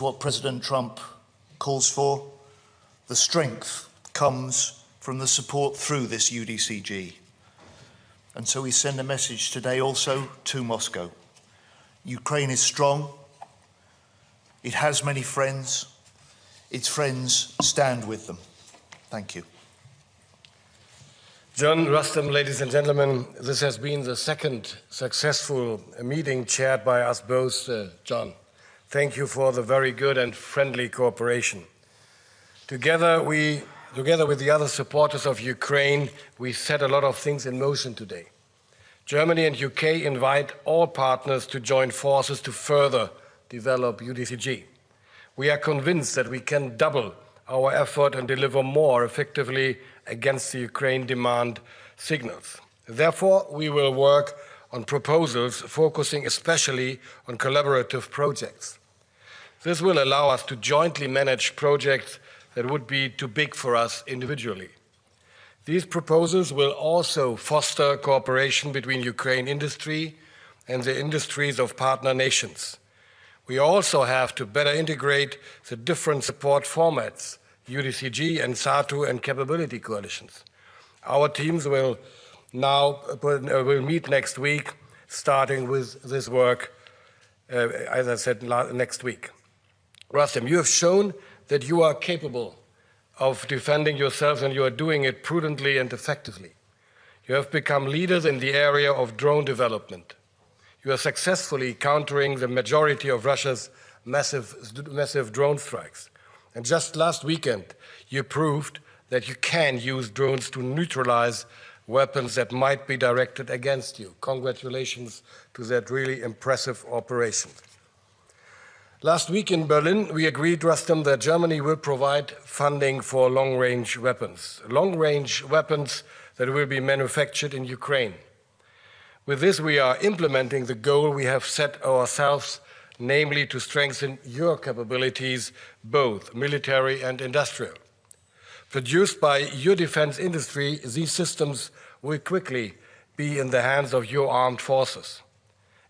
what President Trump calls for. The strength comes from the support through this UDCG. And so we send a message today also to Moscow. Ukraine is strong. It has many friends. Its friends stand with them. Thank you. John Rustem, ladies and gentlemen, this has been the second successful meeting chaired by us both, John. Thank you for the very good and friendly cooperation. Together with the other supporters of Ukraine, we set a lot of things in motion today. Germany and UK invite all partners to join forces to further develop UDCG. We are convinced that we can double our effort and deliver more effectively against the Ukraine demand signals. Therefore, we will work on proposals focusing especially on collaborative projects. This will allow us to jointly manage projects that would be too big for us individually. These proposals will also foster cooperation between Ukraine industry and the industries of partner nations. We also have to better integrate the different support formats, UDCG and SATU and capability coalitions. Our teams will meet next week, starting with this work, as I said, next week. Rustem, you have shown that you are capable of defending yourselves, and you are doing it prudently and effectively. You have become leaders in the area of drone development. You are successfully countering the majority of Russia's massive drone strikes. And just last weekend, you proved that you can use drones to neutralize weapons that might be directed against you. Congratulations to that really impressive operation. Last week in Berlin, we agreed, Rustem, that Germany will provide funding for long-range weapons that will be manufactured in Ukraine. With this, we are implementing the goal we have set ourselves, namely to strengthen your capabilities, both military and industrial. Produced by your defense industry, these systems will quickly be in the hands of your armed forces.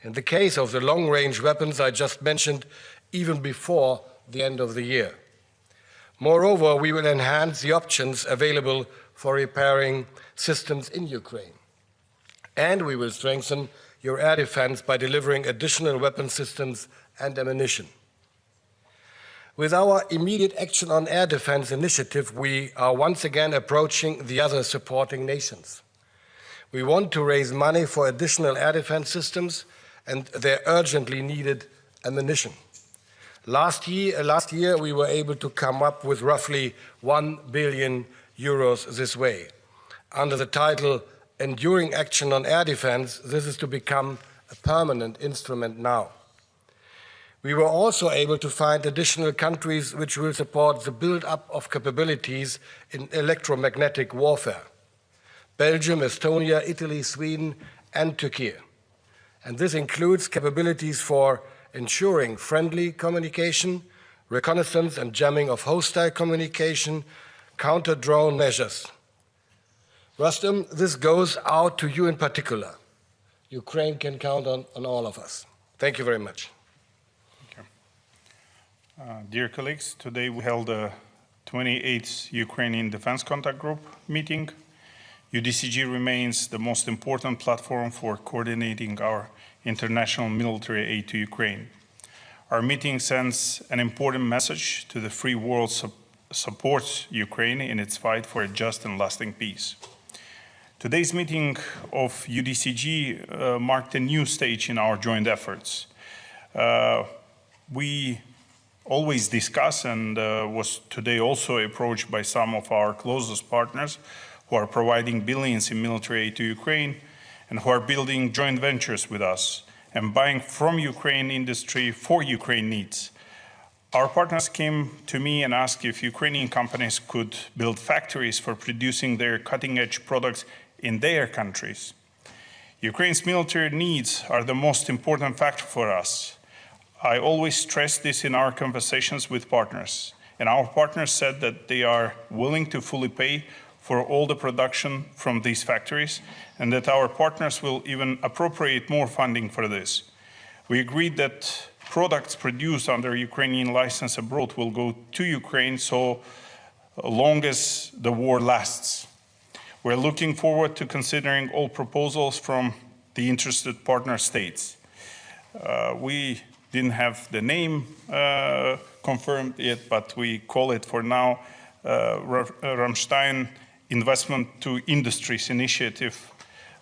In the case of the long-range weapons I just mentioned, even before the end of the year. Moreover, we will enhance the options available for repairing systems in Ukraine. And we will strengthen your air defense by delivering additional weapon systems and ammunition. With our immediate action on air defense initiative, we are once again approaching the other supporting nations. We want to raise money for additional air defense systems and their urgently needed ammunition. Last year, we were able to come up with roughly 1 billion euros this way. Under the title Enduring Action on Air Defense, this is to become a permanent instrument now. We were also able to find additional countries which will support the build-up of capabilities in electromagnetic warfare. Belgium, Estonia, Italy, Sweden, and Turkey. And this includes capabilities for ensuring friendly communication, reconnaissance and jamming of hostile communication, counter-drone measures. Rustem, this goes out to you in particular. Ukraine can count on all of us. Thank you very much. Thank you. Dear colleagues, today we held the 28th Ukrainian Defense Contact Group meeting. UDCG remains the most important platform for coordinating our international military aid to Ukraine. Our meeting sends an important message to the free world supports Ukraine in its fight for a just and lasting peace. Today's meeting of UDCG marked a new stage in our joint efforts. We always discuss and was today also approached by some of our closest partners who are providing billions in military aid to Ukraine and who are building joint ventures with us and buying from Ukraine industry for Ukraine needs. Our partners came to me and asked if Ukrainian companies could build factories for producing their cutting-edge products in their countries. Ukraine's military needs are the most important factor for us. I always stress this in our conversations with partners, and our partners said that they are willing to fully pay for all the production from these factories, and that our partners will even appropriate more funding for this. We agreed that products produced under Ukrainian license abroad will go to Ukraine so long as the war lasts. We're looking forward to considering all proposals from the interested partner states. We didn't have the name confirmed yet, but we call it for now Rammstein Investment to Industries Initiative,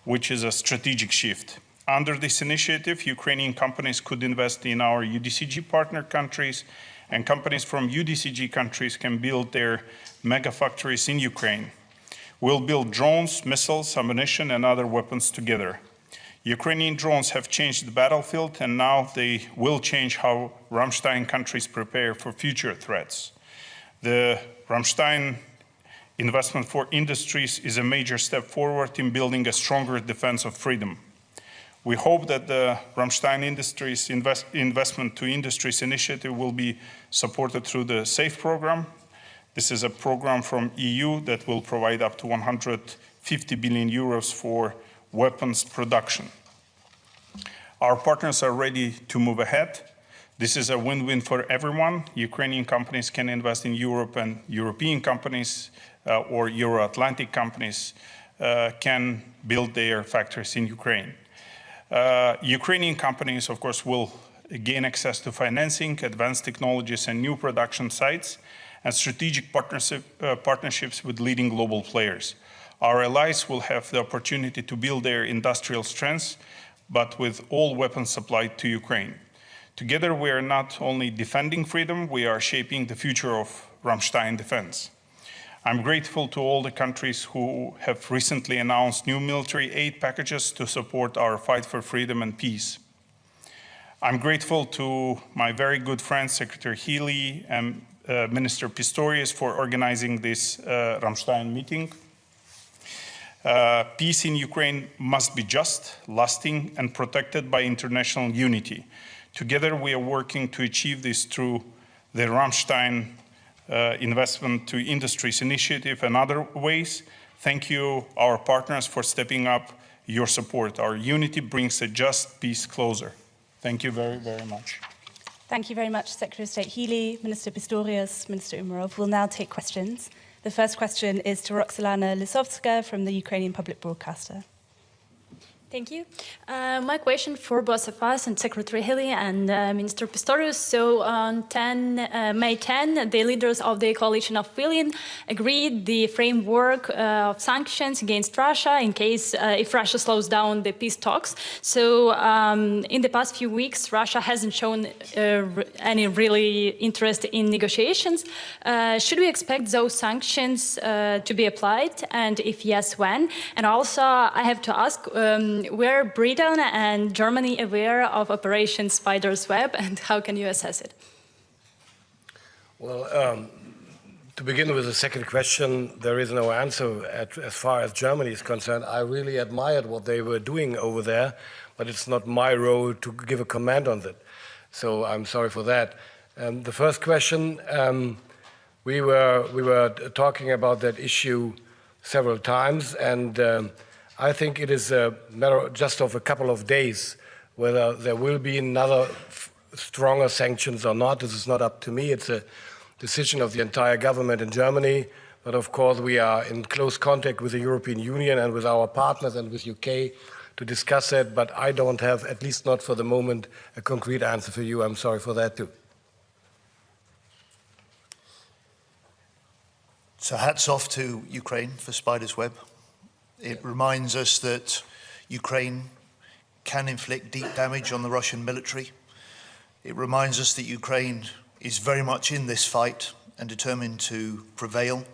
which is a strategic shift. Under this initiative, Ukrainian companies could invest in our UDCG partner countries, and companies from UDCG countries can build their mega factories in Ukraine. We'll build drones, missiles, ammunition, and other weapons together. Ukrainian drones have changed the battlefield, and now they will change how Rammstein countries prepare for future threats. The Rammstein Investment for Industries is a major step forward in building a stronger defense of freedom. We hope that the Rammstein Industries Investment to Industries initiative will be supported through the SAFE program. This is a program from EU that will provide up to 150 billion euros for weapons production. Our partners are ready to move ahead. This is a win-win for everyone. Ukrainian companies can invest in Europe, and European companies or Euro-Atlantic companies can build their factories in Ukraine. Ukrainian companies, of course, will gain access to financing, advanced technologies, and new production sites, and strategic partnerships with leading global players. Our allies will have the opportunity to build their industrial strengths, but with all weapons supplied to Ukraine. Together, we are not only defending freedom, we are shaping the future of Rammstein defense. I'm grateful to all the countries who have recently announced new military aid packages to support our fight for freedom and peace. I'm grateful to my very good friend, Secretary Healy, and Minister Pistorius for organizing this Rammstein meeting. Peace in Ukraine must be just, lasting, and protected by international unity. Together, we are working to achieve this through the Rammstein Investment to Industries initiative and other ways. Thank you, our partners, for stepping up your support. Our unity brings a just peace closer. Thank you very, very much. Thank you very much, Secretary of State Healy, Minister Pistorius, Minister Umerov. We'll now take questions. The first question is to Roxolana Lisovska from the Ukrainian Public Broadcaster. Thank you. My question for both of us and Secretary Healy and Minister Pistorius. So on May 10, the leaders of the coalition of willing agreed the framework of sanctions against Russia in case if Russia slows down the peace talks. So in the past few weeks, Russia hasn't shown any really interest in negotiations. Should we expect those sanctions to be applied? And if yes, when? And also, I have to ask, were Britain and Germany aware of Operation Spider's Web, and how can you assess it? Well, to begin with the second question, there is no answer as far as Germany is concerned. I really admired what they were doing over there, but it's not my role to give a comment on that. So I'm sorry for that. The first question, we were talking about that issue several times, and I think it is a matter just of a couple of days whether there will be another stronger sanctions or not. This is not up to me. It's a decision of the entire government in Germany. But of course, we are in close contact with the European Union and with our partners and with UK to discuss it. But I don't have, at least not for the moment, a concrete answer for you. I'm sorry for that too. So hats off to Ukraine for Spider's Web. It reminds us that Ukraine can inflict deep damage on the Russian military. It reminds us that Ukraine is very much in this fight and determined to prevail.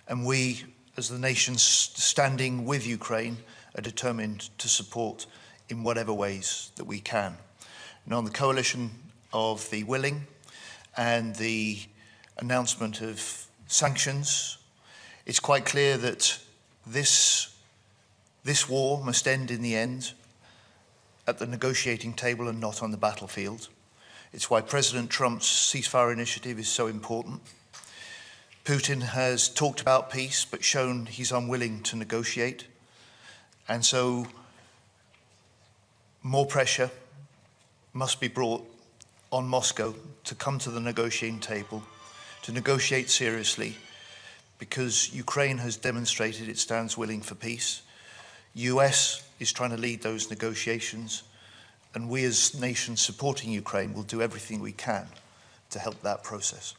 And we, as the nations standing with Ukraine, are determined to support in whatever ways that we can. And on the coalition of the willing and the announcement of sanctions, it's quite clear that this war must end in the end at the negotiating table and not on the battlefield. It's why President Trump's ceasefire initiative is so important. Putin has talked about peace, but shown he's unwilling to negotiate. And so more pressure must be brought on Moscow to come to the negotiating table, to negotiate seriously, because Ukraine has demonstrated it stands willing for peace. US is trying to lead those negotiations, and we as nations supporting Ukraine will do everything we can to help that process.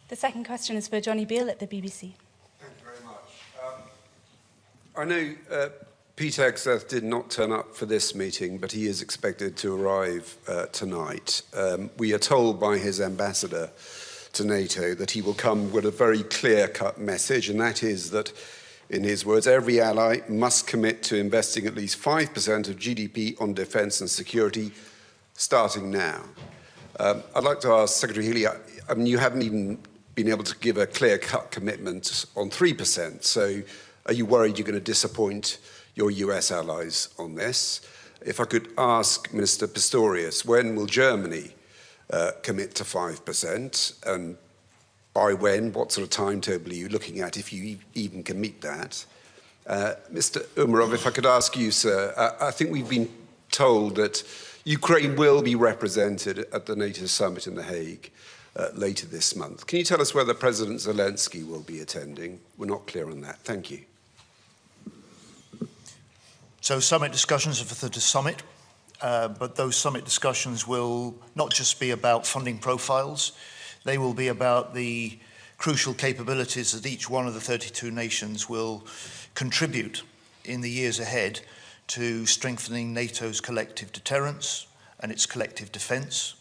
The second question is for Johnny Beale at the BBC. Thank you very much. I know Peter Hegseth did not turn up for this meeting, but he is expected to arrive tonight. We are told by his ambassador to NATO that he will come with a very clear-cut message, and that is that, in his words, every ally must commit to investing at least 5% of GDP on defence and security, starting now. I'd like to ask Secretary Healy, I mean, you haven't even been able to give a clear-cut commitment on 3%, so are you worried you're going to disappoint your US allies on this? If I could ask Minister Pistorius, when will Germany commit to 5%, and by when? What sort of timetable are you looking at, if you even can meet that? Mr. Umerov, if I could ask you, sir, I think we've been told that Ukraine will be represented at the NATO summit in The Hague later this month. Can you tell us whether President Zelensky will be attending? We're not clear on that. Thank you. So summit discussions are for the summit, but those summit discussions will not just be about funding profiles, they will be about the crucial capabilities that each one of the 32 nations will contribute in the years ahead to strengthening NATO's collective deterrence and its collective defence.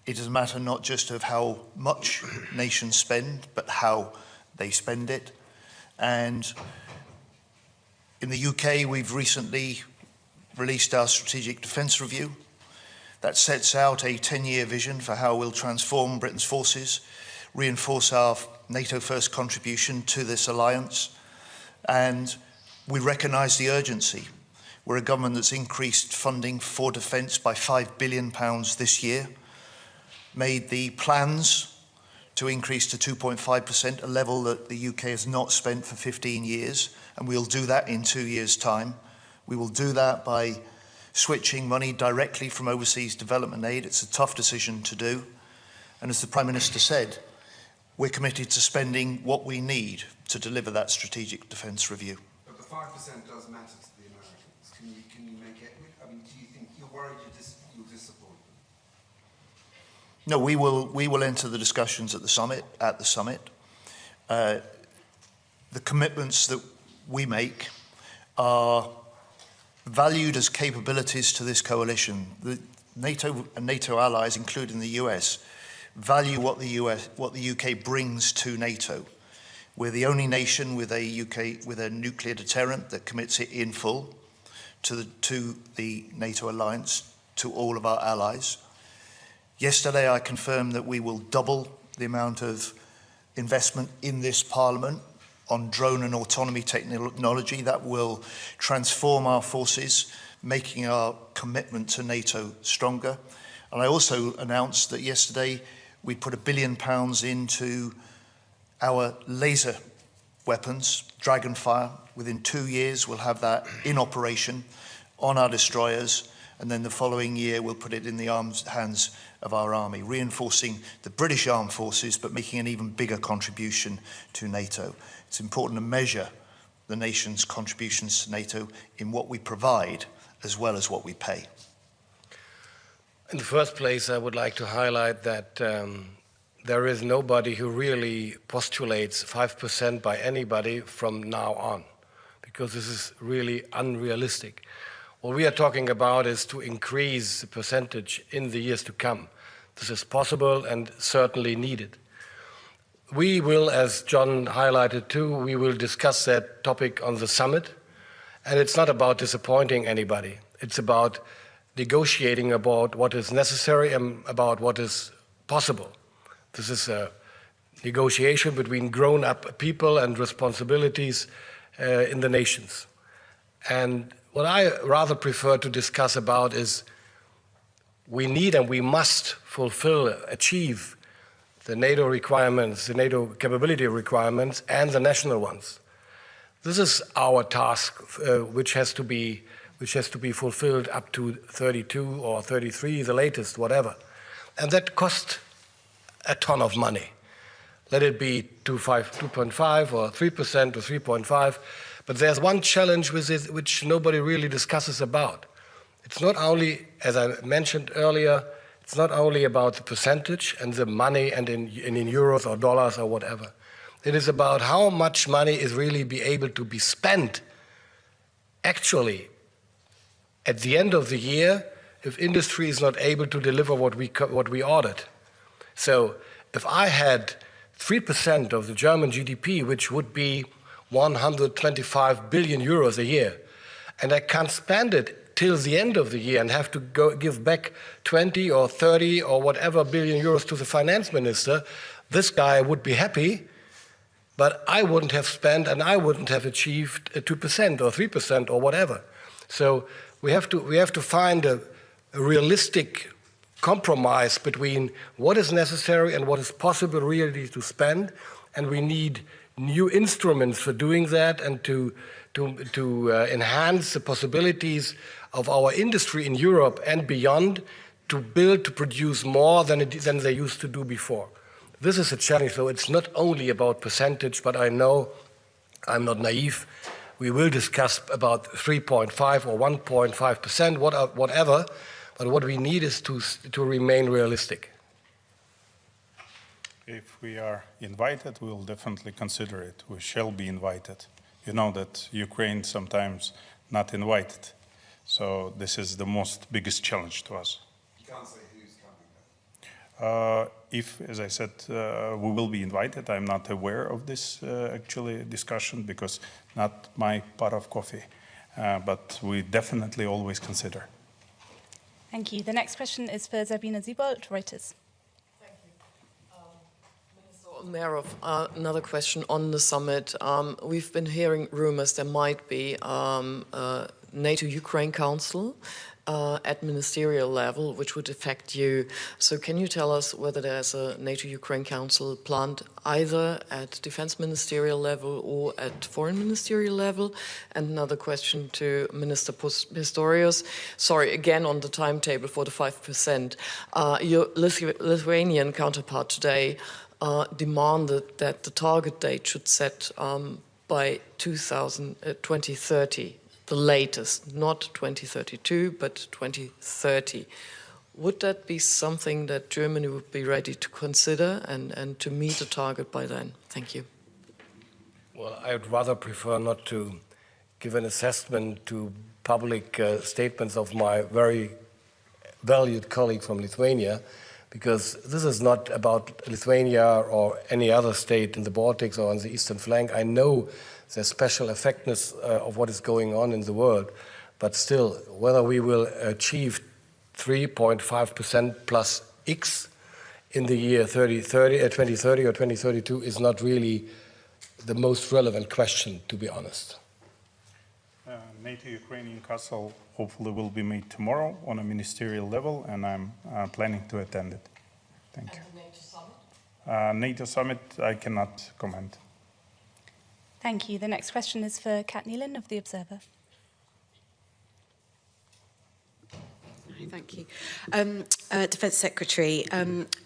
It is a matter not just of how much nations spend, but how they spend it. And in the UK, we've recently released our Strategic Defence Review that sets out a 10-year vision for how we'll transform Britain's forces, reinforce our NATO-first contribution to this alliance, and we recognise the urgency. We're a government that's increased funding for defence by £5 billion this year, made the plans to increase to 2.5%, a level that the UK has not spent for 15 years, and we'll do that in 2 years' time. We will do that by switching money directly from overseas development aid. It's a tough decision to do. And as the Prime Minister said, we're committed to spending what we need to deliver that strategic defence review. But the 5% does matter to the Americans. Can you make it? I mean, do you think you're worried you'll disappoint them? No, we will enter the discussions at the summit. The commitments that we make are valued as capabilities to this coalition. The NATO and NATO allies, including the US, value what the UK brings to NATO. We're the only nation with a nuclear deterrent that commits it in full to the NATO alliance, to all of our allies. Yesterday, I confirmed that we will double the amount of investment in this Parliament on drone and autonomy technology that will transform our forces, making our commitment to NATO stronger. And I also announced that yesterday we put £1 billion into our laser weapons, Dragonfire. Within 2 years, we'll have that in operation on our destroyers, and then the following year we'll put it in the hands of our army, reinforcing the British armed forces, but making an even bigger contribution to NATO. It's important to measure the nation's contributions to NATO in what we provide as well as what we pay. In the first place, I would like to highlight that there is nobody who really postulates 5% by anybody from now on, because this is really unrealistic. What we are talking about is to increase the percentage in the years to come. This is possible and certainly needed. We will, as John highlighted too, we will discuss that topic on the summit. And it's not about disappointing anybody. It's about negotiating about what is necessary and about what is possible. This is a negotiation between grown-up people and responsibilities in the nations. And what I rather prefer to discuss about is we need and we must achieve the NATO requirements, the NATO capability requirements, and the national ones. This is our task, which has to be which has to be fulfilled up to 32 or 33, the latest, whatever. And that costs a ton of money. Let it be 2.5 or 3% or 3.5. But there's one challenge with it which nobody really discusses about. It's not only, as I mentioned earlier, it's not only about the percentage and the money and in euros or dollars or whatever. It is about how much money is really be able to be spent actually at the end of the year if industry is not able to deliver what we ordered. So if I had 3% of the German GDP, which would be 125 billion euros a year, and I can't spend it till the end of the year and have to give back 20 or 30 or whatever billion euros to the finance minister, this guy would be happy, but I wouldn't have spent and I wouldn't have achieved 2% or 3% or whatever. So we have to find a realistic compromise between what is necessary and what is possible really to spend, and we need new instruments for doing that and to enhance the possibilities of our industry in Europe and beyond to produce more than they used to do before. This is a challenge, though. It's not only about percentage, but I know I'm not naive. We will discuss about 3.5 or 1.5%, whatever, but what we need is to remain realistic. If we are invited, we will definitely consider it. We shall be invited. You know that Ukraine sometimes not invited. So this is the biggest challenge to us. You can't say who's coming. If, as I said, we will be invited, I'm not aware of this actually discussion because not my pot of coffee, but we definitely always consider. Thank you. The next question is for Sabine Siebold, Reuters. Thank you. Minister Umеров, another question on the summit. We've been hearing rumors there might be a NATO-Ukraine Council at ministerial level, which would affect you. So can you tell us whether there's a NATO-Ukraine Council planned either at defense ministerial level or at foreign ministerial level? And another question to Minister Pistorius. Sorry, again on the timetable for the 5%. Your Lithuanian counterpart today demanded that the target date should set by 2030. The latest, not 2032, but 2030. Would that be something that Germany would be ready to consider and to meet the target by then? Thank you. Well, I would rather prefer not to give an assessment to public statements of my very valued colleague from Lithuania, because this is not about Lithuania or any other state in the Baltics or on the eastern flank. I know the special effectiveness of what is going on in the world, but still, whether we will achieve 3.5% plus X in the year 2030 or 2032 is not really the most relevant question, to be honest. NATO-Ukrainian Council hopefully will be made tomorrow on a ministerial level, and I'm planning to attend it. Thank you. And the NATO summit? NATO summit, I cannot comment. Thank you. The next question is for Kat Neelan of The Observer. Thank you. Defence Secretary,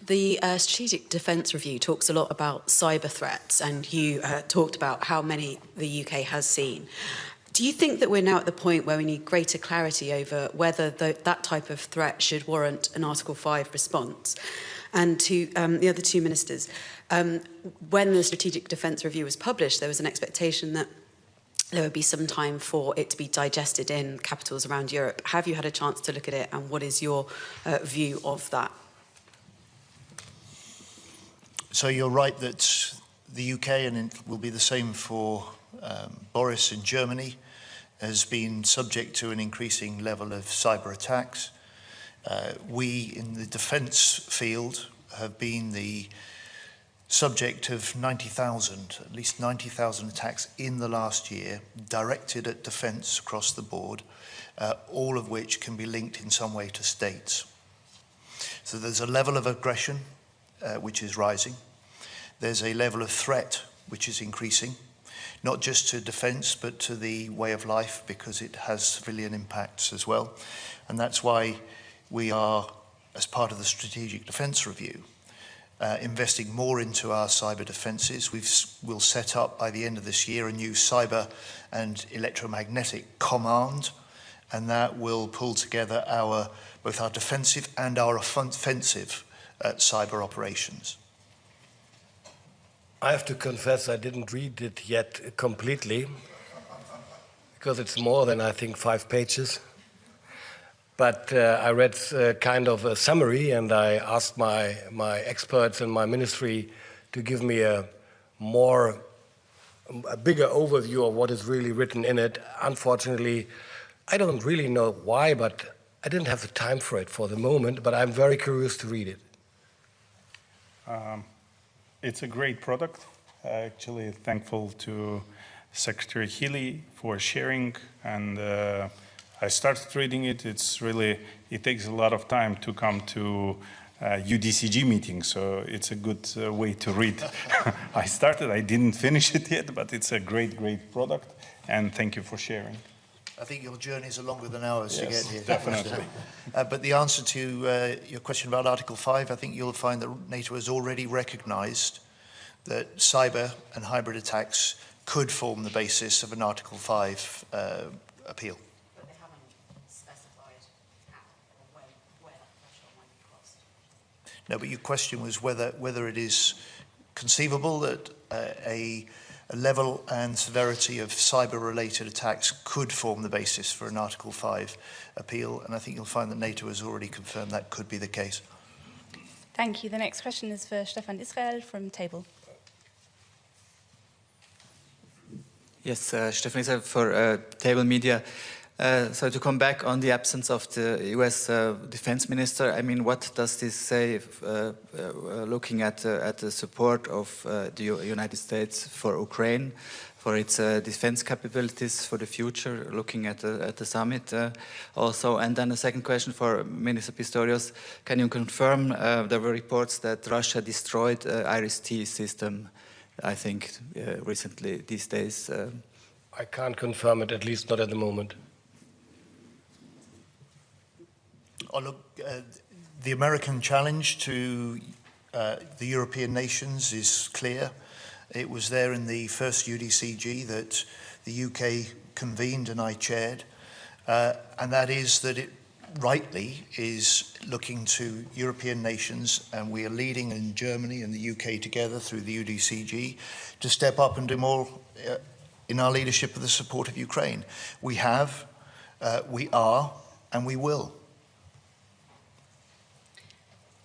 the Strategic Defence Review talks a lot about cyber threats, and you talked about how many the UK has seen. Do you think that we're now at the point where we need greater clarity over whether that type of threat should warrant an Article 5 response? And to the other two ministers, when the Strategic Defence Review was published, there was an expectation that there would be some time for it to be digested in capitals around Europe. Have you had a chance to look at it, and what is your view of that? So you're right that the UK, and it will be the same for Boris in Germany, has been subject to an increasing level of cyber attacks. We in the defence field have been the subject of 90,000, at least 90,000 attacks in the last year, directed at defence across the board, all of which can be linked in some way to states. So there's a level of aggression which is rising. There's a level of threat which is increasing. not just to defence but to the way of life, because it has civilian impacts as well. And that's why we are, as part of the Strategic Defence Review, investing more into our cyber defences. We'll set up by the end of this year a new cyber and electromagnetic command, and that will pull together both our defensive and our offensive cyber operations. I have to confess I didn't read it yet completely, because it's more than, I think, 5 pages. But I read kind of a summary, and I asked my experts in my ministry to give me a bigger overview of what is really written in it. Unfortunately, I don't really know why, but I didn't have the time for it for the moment, but I'm very curious to read it. It's a great product. Actually, thankful to Secretary Healy for sharing, and I started reading it. It takes a lot of time to come to UDCG meetings, so it's a good way to read. I didn't finish it yet, but it's a great product, and thank you for sharing. I think your journeys are longer than ours to get here. Definitely. But the answer to your question about Article 5, I think you'll find that NATO has already recognised that cyber and hybrid attacks could form the basis of an Article 5 appeal. But they haven't specified how or where that threshold might be crossed. No, but your question was whether it is conceivable that a level and severity of cyber-related attacks could form the basis for an Article 5 appeal, and I think you'll find that NATO has already confirmed that could be the case. Thank you. The next question is for Stefan Israel from Table. Yes, Stefan Israel for Table Media. So to come back on the absence of the US defense minister, I mean, what does this say looking at the support of the United States for Ukraine, for its defense capabilities for the future, looking at the summit also? And then a second question for Minister Pistorius. Can you confirm there were reports that Russia destroyed IRIS-T system, I think, recently these days? I can't confirm it, at least not at the moment. Oh, look, the American challenge to the European nations is clear. It was there in the first UDCG that the UK convened and I chaired, and that is that it rightly is looking to European nations, and we are leading in Germany and the UK together through the UDCG to step up and do more in our leadership of the support of Ukraine. We have, we are, and we will.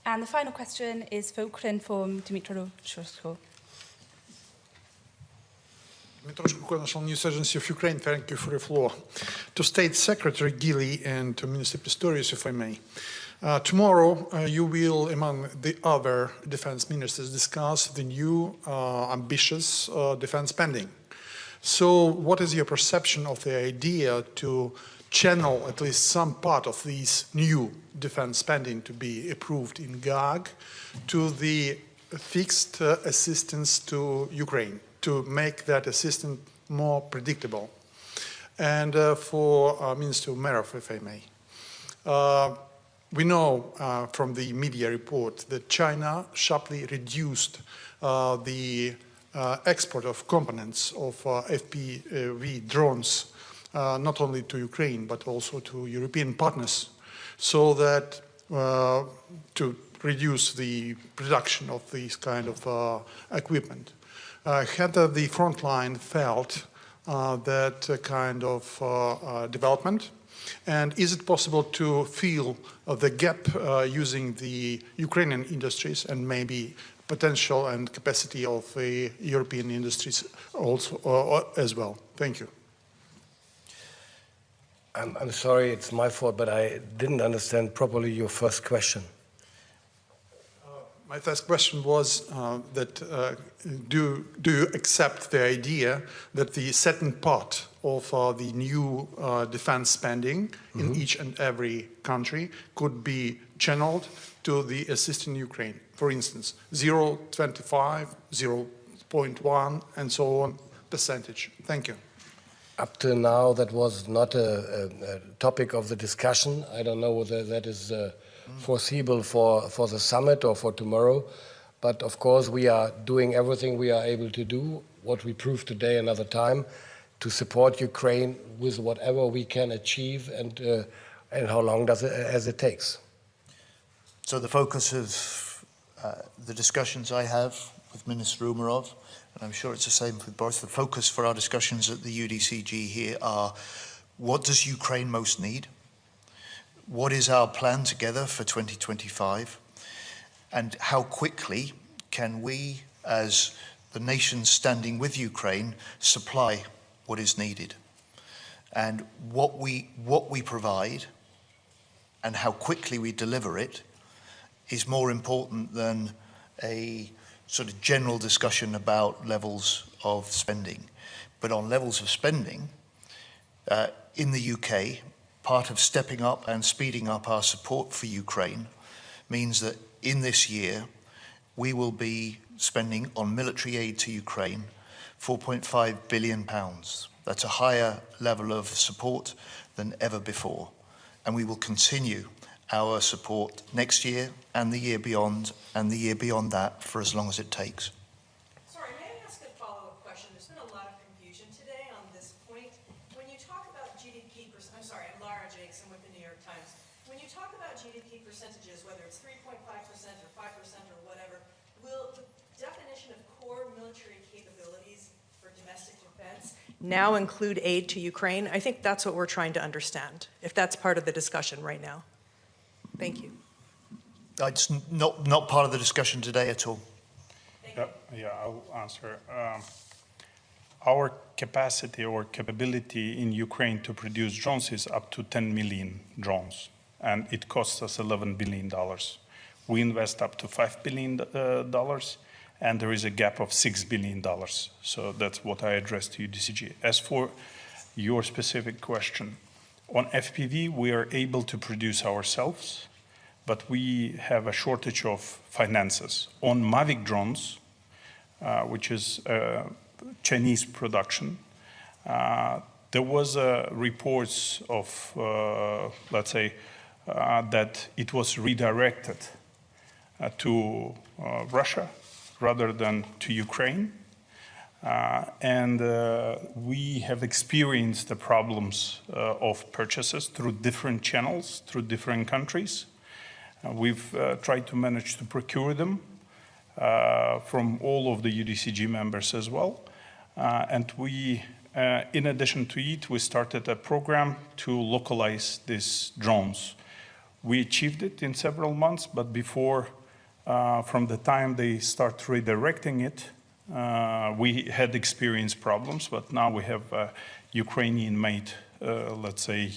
And the final question is for Ukraine from Dmytro Shursko. Dmytro National News Agency of Ukraine, thank you for the floor. To State Secretary Gili and to Minister Pistorius, if I may. Tomorrow, you will, among the other defense ministers, discuss the new ambitious defense spending. So what is your perception of the idea to channel at least some part of these new defense spending to be approved in GAG to the fixed assistance to Ukraine, to make that assistance more predictable? And for Minister Umеров, if I may. We know from the media report that China sharply reduced the export of components of FPV drones, not only to Ukraine, but also to European partners, so that to reduce the production of these kind of equipment. Had the front line felt that kind of development? And is it possible to fill the gap using the Ukrainian industries and maybe potential and capacity of the European industries also as well? Thank you. I'm sorry, it's my fault, but I didn't understand properly your first question. My first question was that do you accept the idea that the certain part of the new defense spending in each and every country could be channeled to the assisting Ukraine? For instance, 0.25, 0.1, and so on, percentage? Thank you. Up to now, that was not a topic of the discussion. I don't know whether that is foreseeable for the summit or for tomorrow. But of course, we are doing everything we are able to do, what we proved today another time, to support Ukraine with whatever we can achieve and how long as it takes. So the focus of the discussions I have with Minister Umerov, and I'm sure it's the same with Boris, the focus for our discussions at the UDCG here are, what does Ukraine most need? What is our plan together for 2025? And how quickly can we, as the nations standing with Ukraine, supply what is needed? And what we provide and how quickly we deliver it is more important than a sort of general discussion about levels of spending. But on levels of spending, in the UK, part of stepping up and speeding up our support for Ukraine means that in this year, we will be spending on military aid to Ukraine £4.5 billion. That's a higher level of support than ever before. And we will continue our support next year and the year beyond and the year beyond that for as long as it takes. Sorry, may I ask a follow-up question? There's been a lot of confusion today on this point. When you talk about GDP, I'm sorry, I'm Lara Jackson with the New York Times. When you talk about GDP percentages, whether it's 3.5% or 5% or whatever, will the definition of core military capabilities for domestic defense now include aid to Ukraine? I think that's what we're trying to understand, if that's part of the discussion right now. Thank you. It's not part of the discussion today at all. Yeah, I'll answer. Our capacity or capability in Ukraine to produce drones is up to 10 million drones, and it costs us $11 billion. We invest up to $5 billion, and there is a gap of $6 billion. So that's what I addressed to UDCG. As for your specific question, on FPV, we are able to produce ourselves, but we have a shortage of finances. On Mavic drones, which is Chinese production, there was reports of, let's say, that it was redirected to Russia rather than to Ukraine. And we have experienced the problems of purchases through different channels, through different countries. We've tried to manage to procure them from all of the UDCG members as well. And we, in addition to it, we started a program to localize these drones. We achieved it in several months, but before, from the time they start redirecting it, we had experienced problems, but now we have Ukrainian-made, let's say,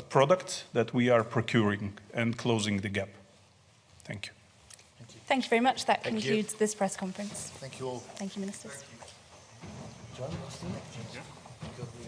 products that we are procuring and closing the gap. Thank you. Thank you very much. That concludes this press conference. Thank you all. Thank you, ministers. John, what's the next?